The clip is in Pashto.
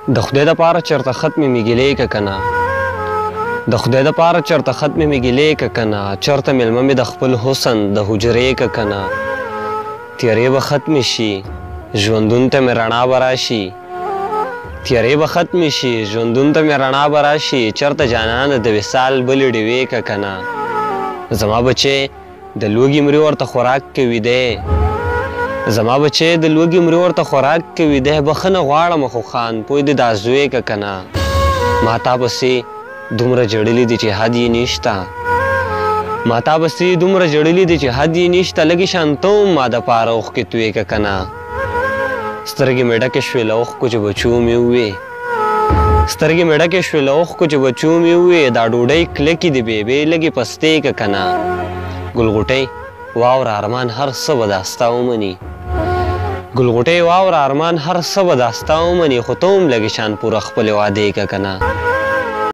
د خدای دپاره چېرته ختمې مې ګیلې که که نه د خدای دپاره چېرته ختمې مې ګیلې که که نه چېرته مېلمه مې د خپل حسن د حجرې که که نه تیارې به ختمې شي ژوندون ته مې رڼا به راشي تیارې به ختمې شي ژوندون ته مې رڼا به راشي چېرته جانانه د وصال بلې ډېوې که که نه زما بچی د لوږې مري ورته خوراک کوي دی زما بچی د لوږې مري ورته خوراک کوي دی بخښنه غواړم خو خان پوی دې دا زوی که که نه ما تا پسې دومره جړلي دي چې حد یې نشته ما تا پسې دومره جړلي دي چې حد یې نشته لږې شان ته هم ما دپاره اوښکې تویې که که نه سترګې مې ډکې شوې له اوښکو چې بچو مې ووې سترګې مې ډکې شوې له اوښکو چې بچو مې ووې دا ډوډۍ کلکې دي بېبې لږې پستې که که نه ګلغوټۍ واوره ارمان هر څه به دا ستا ومني ګلغوټۍ واوره ارمان هر څه به دا ستا ومني خو ته هم لږې شان پوره خپلې وعدې که که نه